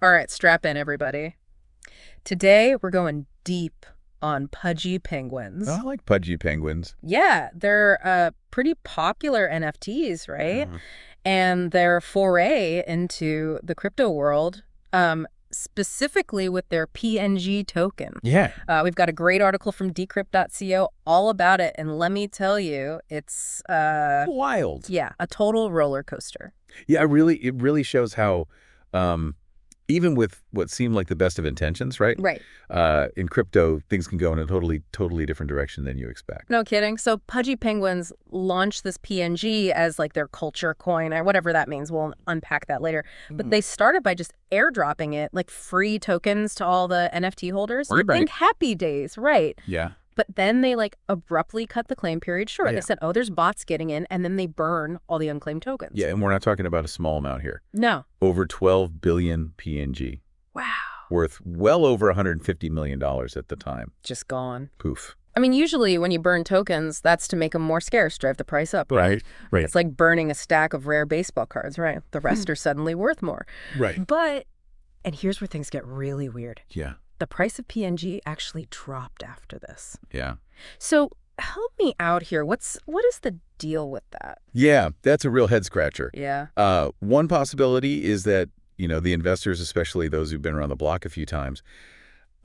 All right, strap in, everybody. Today, we're going deep on pudgy penguins. I like pudgy penguins. Yeah, they're pretty popular NFTs, right? Uh, And their foray into the crypto world, specifically with their PNG token. yeah, We've got a great article from decrypt.co all about it, and let me tell you, it's, wild. yeah, a total roller coaster. Yeah, it really shows how, um, even with what seemed like the best of intentions, right? Right. In crypto, things can go in a totally different direction than you expect. No kidding. So Pudgy Penguins launched this PNG as like their culture coin or whatever that means. We'll unpack that later. But they started by just airdropping it, like free tokens to all the NFT holders. Right. Think Happy Days, right? Yeah. But then they like abruptly cut the claim period short. Yeah. They said, oh, there's bots getting in, and then they burn all the unclaimed tokens. Yeah, and we're not talking about a small amount here. No. Over 12 billion PNG, Wow. worth well over $150 million at the time. Just gone. Poof. I mean, usually when you burn tokens, that's to make them more scarce, drive the price up. Right. It's like burning a stack of rare baseball cards, right? The rest are suddenly worth more. Right. But, and here's where things get really weird. Yeah. The price of PNG actually dropped after this. Yeah. So help me out here. What is the deal with that? Yeah, that's a real head scratcher. Yeah. One possibility is that, the investors, especially those who've been around the block a few times,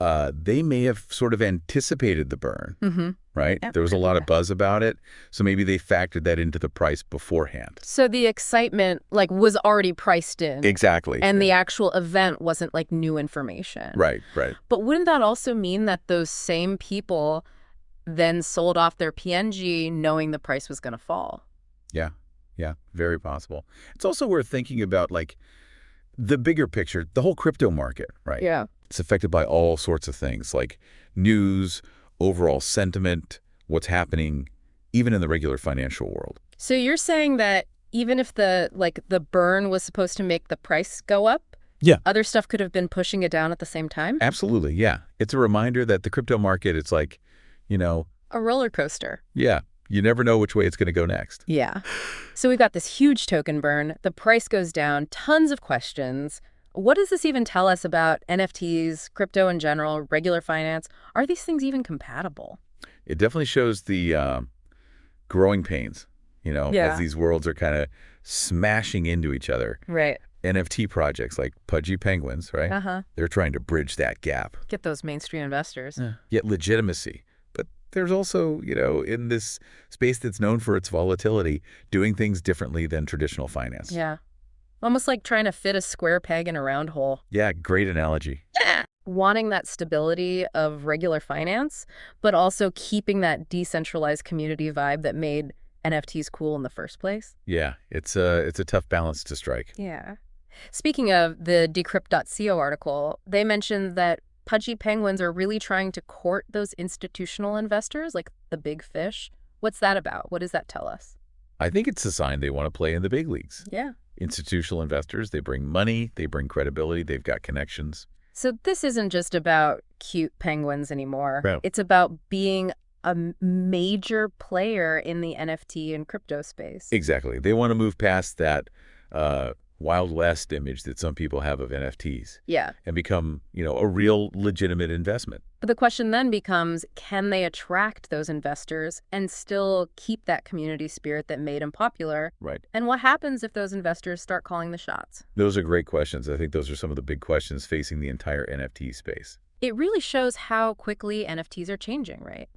they may have sort of anticipated the burn, right? Yep. There was a lot of buzz about it, so maybe they factored that into the price beforehand. So the excitement was already priced in. Exactly. And the actual event wasn't like new information. Right. But wouldn't that also mean that those same people then sold off their PNG knowing the price was going to fall? Yeah, very possible. It's also worth thinking about, like, the bigger picture, the whole crypto market, right? Yeah. It's affected by all sorts of things, like news, overall sentiment, what's happening, even in the regular financial world. So you're saying that even if the burn was supposed to make the price go up, Yeah. other stuff could have been pushing it down at the same time? Absolutely, yeah. It's a reminder that the crypto market, it's like, A roller coaster. yeah, you never know which way it's going to go next. Yeah. So we've got this huge token burn. The price goes down. Tons of questions. What does this even tell us about NFTs, crypto in general, regular finance? Are these things even compatible? It definitely shows the growing pains, Yeah. as these worlds are kind of smashing into each other. Right. NFT projects like Pudgy Penguins, right? Uh-huh. They're trying to bridge that gap. Get those mainstream investors. Yet legitimacy. But there's also, in this space that's known for its volatility, doing things differently than traditional finance. Yeah. Almost like trying to fit a square peg in a round hole. Yeah, great analogy. Wanting that stability of regular finance, but also keeping that decentralized community vibe that made NFTs cool in the first place. Yeah, it's a tough balance to strike. Yeah. Speaking of the decrypt.co article, they mentioned that pudgy penguins are really trying to court those institutional investors, like the big fish. What's that about? What does that tell us? I think it's a sign they want to play in the big leagues. Yeah. Institutional investors, they bring money, they bring credibility, they've got connections. So this isn't just about cute penguins anymore. No. It's about being a major player in the NFT and crypto space. Exactly. They want to move past that Wild West image that some people have of NFTs. Yeah. And become, a real legitimate investment. But the question then becomes, can they attract those investors and still keep that community spirit that made them popular? Right. And what happens if those investors start calling the shots? Those are great questions. I think those are some of the big questions facing the entire NFT space. It really shows how quickly NFTs are changing, right?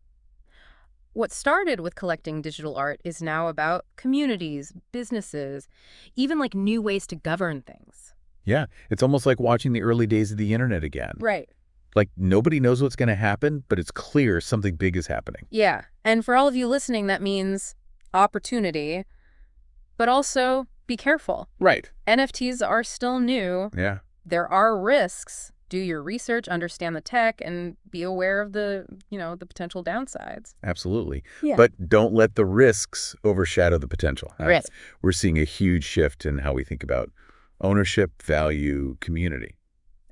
What started with collecting digital art is now about communities, businesses, even like new ways to govern things. Yeah, it's almost like watching the early days of the internet again. Right. Like, nobody knows what's going to happen, but it's clear something big is happening. Yeah. And for all of you listening, that means opportunity, but also be careful. Right. NFTs are still new. Yeah. There are risks. Do your research, understand the tech, and be aware of the potential downsides. Absolutely. Yeah. But don't let the risks overshadow the potential. Risk. We're seeing a huge shift in how we think about ownership, value, community.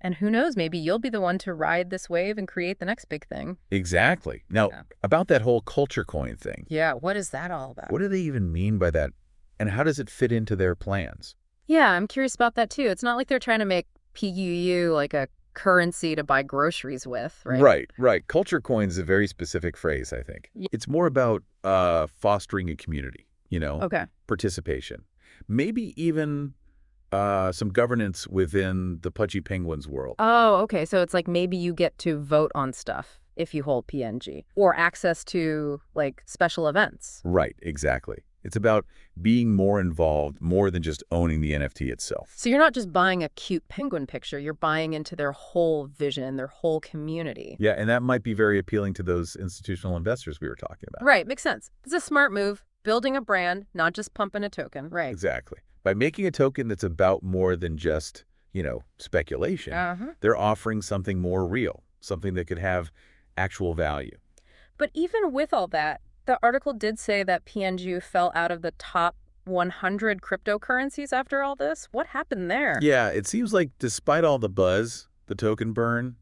And who knows, maybe you'll be the one to ride this wave and create the next big thing. Exactly. Now, about that whole culture coin thing. Yeah, what is that all about? What do they even mean by that? And how does it fit into their plans? Yeah, I'm curious about that too. It's not like they're trying to make PUU, like a currency to buy groceries with, right? Right, right. Culture coin is a very specific phrase, I think. Yeah. It's more about fostering a community, Okay. participation. Maybe even some governance within the Pudgy Penguins world. Oh, okay. So it's like maybe you get to vote on stuff if you hold PNG or access to like special events. Right, exactly. It's about being more involved, more than just owning the NFT itself. So you're not just buying a cute penguin picture, you're buying into their whole vision, their whole community. Yeah, and that might be very appealing to those institutional investors we were talking about. Right, makes sense. It's a smart move, building a brand, not just pumping a token. Right. Exactly. By making a token that's about more than just, speculation, Uh-huh. they're offering something more real, something that could have actual value. But even with all that, the article did say that PNG fell out of the top 100 cryptocurrencies after all this. What happened there? Yeah, it seems like despite all the buzz, the token burn,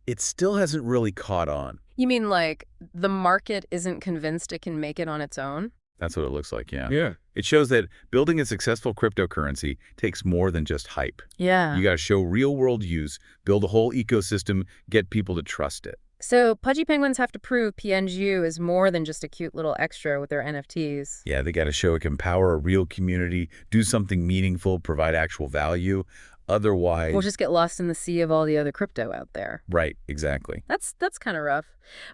it still hasn't really caught on. You mean like the market isn't convinced it can make it on its own? That's what it looks like, yeah. Yeah. It shows that building a successful cryptocurrency takes more than just hype. Yeah. You got to show real-world use, build a whole ecosystem, get people to trust it. So Pudgy Penguins have to prove PNGU is more than just a cute little extra with their NFTs. Yeah, they got to show it can power a real community, do something meaningful, provide actual value. Otherwise, We'll just get lost in the sea of all the other crypto out there. right, exactly. That's kind of rough.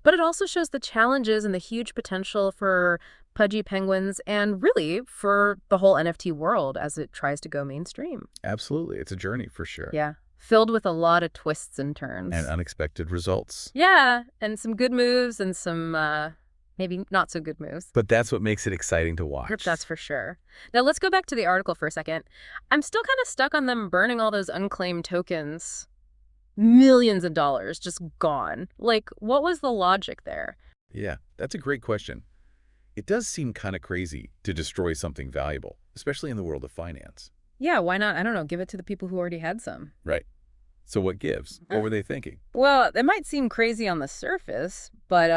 But it also shows the challenges and the huge potential for Pudgy Penguins and really for the whole NFT world as it tries to go mainstream. Absolutely. It's a journey for sure. Yeah. Filled with a lot of twists and turns. And unexpected results. Yeah. And some good moves and some maybe not so good moves. But that's what makes it exciting to watch. Yep, that's for sure. Now let's go back to the article for a second. I'm still kind of stuck on them burning all those unclaimed tokens. Millions of dollars just gone. Like, what was the logic there? Yeah, that's a great question. It does seem kind of crazy to destroy something valuable, especially in the world of finance. Yeah, why not? I don't know, give it to the people who already had some. Right. So what gives? What were they thinking? Well, it might seem crazy on the surface, but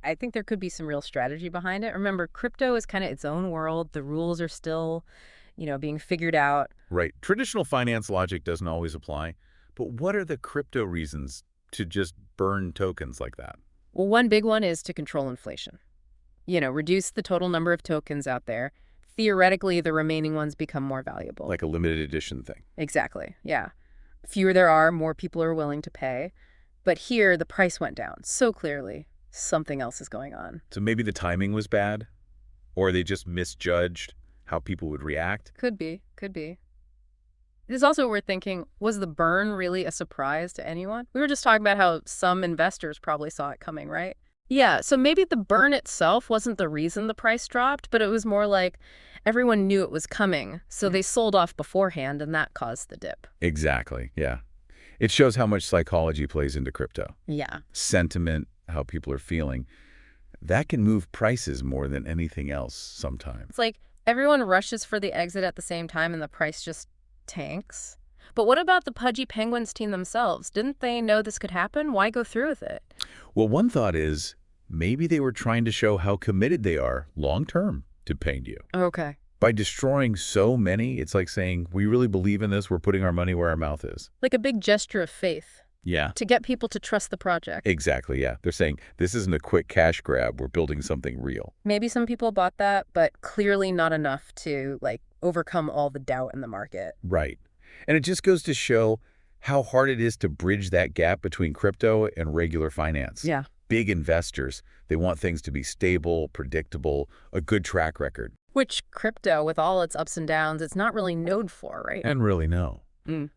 I think there could be some real strategy behind it. Remember, crypto is kind of its own world. The rules are still, being figured out. Right. Traditional finance logic doesn't always apply. But what are the crypto reasons to just burn tokens like that? Well, one big one is to control inflation. Reduce the total number of tokens out there. Theoretically, the remaining ones become more valuable. Like a limited edition thing. Exactly, yeah. Fewer there are, more people are willing to pay. But here, the price went down so clearly. Something else is going on. So maybe the timing was bad? Or they just misjudged how people would react? Could be, could be. It is also worth thinking, was the burn really a surprise to anyone? We were just talking about how some investors probably saw it coming, right? Yeah, so maybe the burn itself wasn't the reason the price dropped, but it was more like everyone knew it was coming, so they sold off beforehand, and that caused the dip. Exactly, yeah. It shows how much psychology plays into crypto. Yeah. Sentiment, how people are feeling. That can move prices more than anything else sometimes. It's like everyone rushes for the exit at the same time, and the price just tanks. But what about the Pudgy Penguins team themselves? Didn't they know this could happen? Why go through with it? Well, one thought is maybe they were trying to show how committed they are long-term to PENGU. Okay. By destroying so many, it's like saying, we really believe in this, we're putting our money where our mouth is. Like a big gesture of faith. Yeah. To get people to trust the project. Exactly, yeah. They're saying, this isn't a quick cash grab, we're building something real. Maybe some people bought that, but clearly not enough to, overcome all the doubt in the market. Right. And it just goes to show how hard it is to bridge that gap between crypto and regular finance. Yeah. Big investors, they want things to be stable, predictable, a good track record. Which crypto, with all its ups and downs, it's not really known for, right? And really no.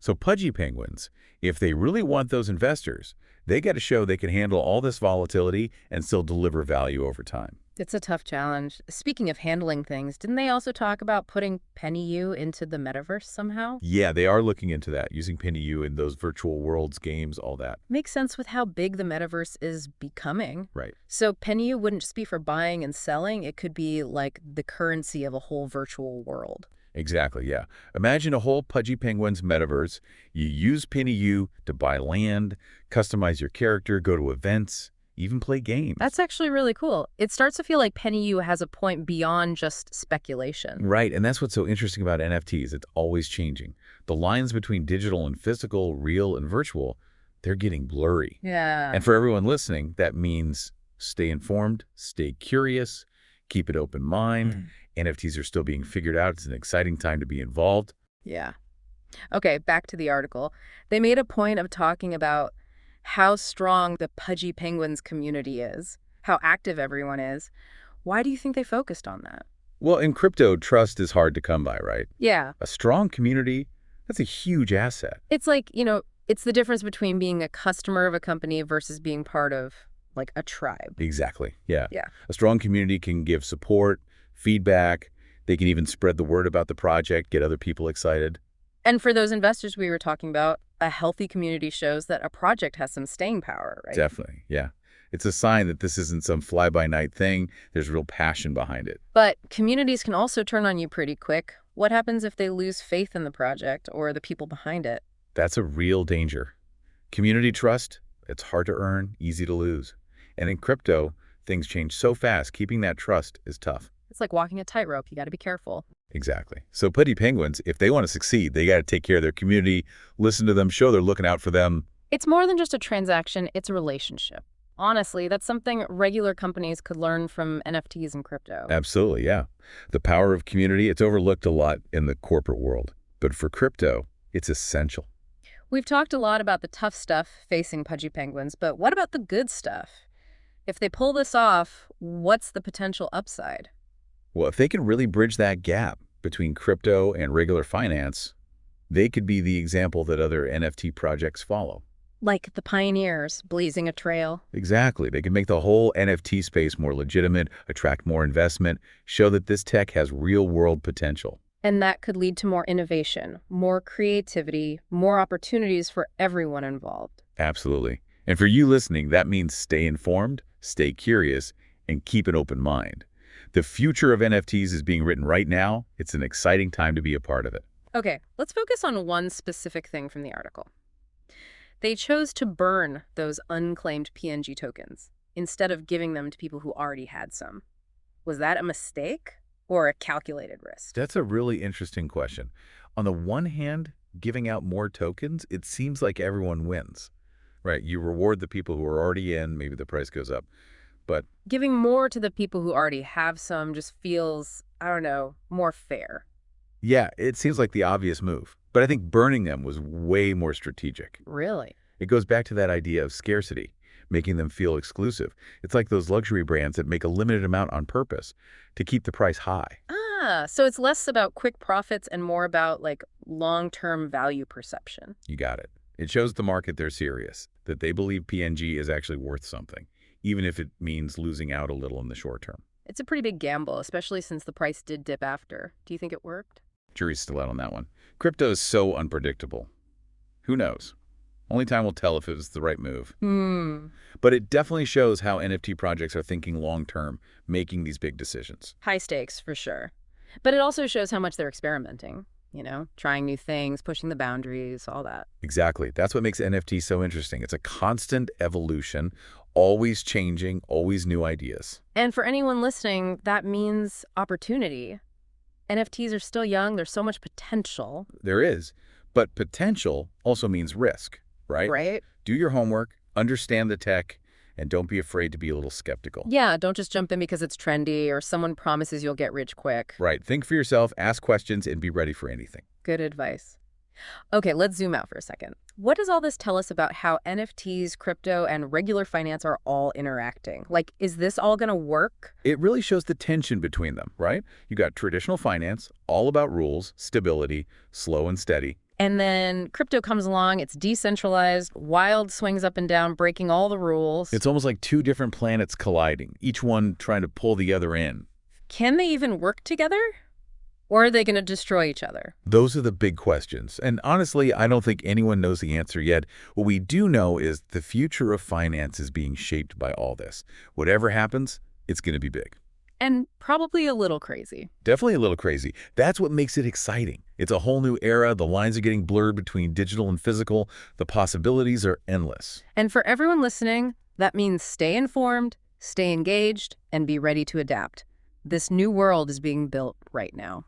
So Pudgy Penguins, if they really want those investors, they got to show they can handle all this volatility and still deliver value over time. It's a tough challenge. Speaking of handling things, didn't they also talk about putting PennyU into the metaverse somehow? Yeah, they are looking into that, using PennyU in those virtual worlds, games, all that. Makes sense with how big the metaverse is becoming. Right. So PennyU wouldn't just be for buying and selling. It could be like the currency of a whole virtual world. Exactly, yeah. Imagine a whole Pudgy Penguins metaverse. You use PennyU to buy land, customize your character, go to events. even play games. That's actually really cool. It starts to feel like PenEU has a point beyond just speculation. Right, and that's what's so interesting about NFTs. It's always changing. The lines between digital and physical, real and virtual, they're getting blurry. Yeah. And for everyone listening, that means stay informed, stay curious, keep an open mind. NFTs are still being figured out. It's an exciting time to be involved. Yeah. Okay, back to the article. They made a point of talking about how strong the Pudgy Penguins community is, how active everyone is. Why do you think they focused on that? Well, in crypto, trust is hard to come by, right? Yeah. A strong community, that's a huge asset. It's like, it's the difference between being a customer of a company versus being part of, like, a tribe. Exactly, yeah. Yeah. A strong community can give support, feedback. They can even spread the word about the project, get other people excited. And for those investors we were talking about, a healthy community shows that a project has some staying power, right? Definitely, yeah. It's a sign that this isn't some fly-by-night thing. There's real passion behind it. But communities can also turn on you pretty quick. What happens if they lose faith in the project or the people behind it? That's a real danger. Community trust, it's hard to earn, easy to lose. And in crypto, things change so fast, keeping that trust is tough. It's like walking a tightrope. You got to be careful. Exactly. So Pudgy Penguins, if they want to succeed, they got to take care of their community, listen to them, show they're looking out for them. It's more than just a transaction, it's a relationship. Honestly, that's something regular companies could learn from NFTs and crypto. Absolutely, yeah. The power of community, it's overlooked a lot in the corporate world. But for crypto, it's essential. We've talked a lot about the tough stuff facing Pudgy Penguins, but what about the good stuff? If they pull this off, what's the potential upside? Well, if they can really bridge that gap between crypto and regular finance, they could be the example that other NFT projects follow. Like the pioneers blazing a trail. Exactly. They can make the whole NFT space more legitimate, attract more investment, show that this tech has real-world potential. And that could lead to more innovation, more creativity, more opportunities for everyone involved. Absolutely. And for you listening, that means stay informed, stay curious, and keep an open mind. The future of NFTs is being written right now. It's an exciting time to be a part of it. Okay, let's focus on one specific thing from the article. They chose to burn those unclaimed PNG tokens instead of giving them to people who already had some. Was that a mistake or a calculated risk? That's a really interesting question. On the one hand, giving out more tokens, it seems like everyone wins, right? You reward the people who are already in, maybe the price goes up. But giving more to the people who already have some just feels, I don't know, more fair. yeah, it seems like the obvious move. But I think burning them was way more strategic. Really? It goes back to that idea of scarcity, making them feel exclusive. It's like those luxury brands that make a limited amount on purpose to keep the price high. Ah, so it's less about quick profits and more about like long-term value perception. You got it. It shows the market they're serious, that they believe PNG is actually worth something, even if it means losing out a little in the short term. It's a pretty big gamble, especially since the price did dip after. Do you think it worked? Jury's still out on that one. Crypto is so unpredictable. Who knows? Only time will tell if it was the right move. But it definitely shows how NFT projects are thinking long-term, making these big decisions. High stakes, for sure. But it also shows how much they're experimenting, trying new things, pushing the boundaries, all that. Exactly. That's what makes NFT so interesting. It's a constant evolution, always changing, always new ideas. And for anyone listening, that means opportunity. NFTs are still young. There's so much potential. There is. But potential also means risk, right? Right? Do your homework, understand the tech, and don't be afraid to be a little skeptical. Yeah, don't just jump in because it's trendy or someone promises you'll get rich quick. Right. Think for yourself, ask questions, and be ready for anything. Good advice. Okay, let's zoom out for a second. What does all this tell us about how NFTs, crypto, and regular finance are all interacting? Like, is this all going to work? It really shows the tension between them, right? You got traditional finance, all about rules, stability, slow and steady. And then crypto comes along, it's decentralized, wild swings up and down, breaking all the rules. It's almost like two different planets colliding, each one trying to pull the other in. Can they even work together? Or are they going to destroy each other? Those are the big questions. And honestly, I don't think anyone knows the answer yet. What we do know is the future of finance is being shaped by all this. Whatever happens, it's going to be big. And probably a little crazy. Definitely a little crazy. That's what makes it exciting. It's a whole new era. The lines are getting blurred between digital and physical. The possibilities are endless. And for everyone listening, That means stay informed, stay engaged, and be ready to adapt. This new world is being built right now.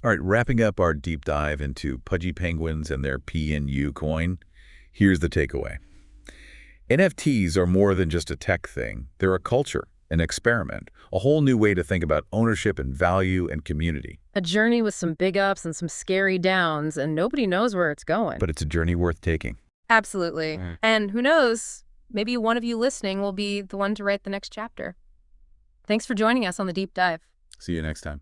All right, wrapping up our deep dive into pudgy penguins and their PNU coin, here's the takeaway. NFTs are more than just a tech thing. They're a culture, an experiment, a whole new way to think about ownership and value and community. A journey with some big ups and some scary downs, and nobody knows where it's going. But it's a journey worth taking. Absolutely. And who knows, maybe one of you listening will be the one to write the next chapter. Thanks for joining us on the deep dive. See you next time.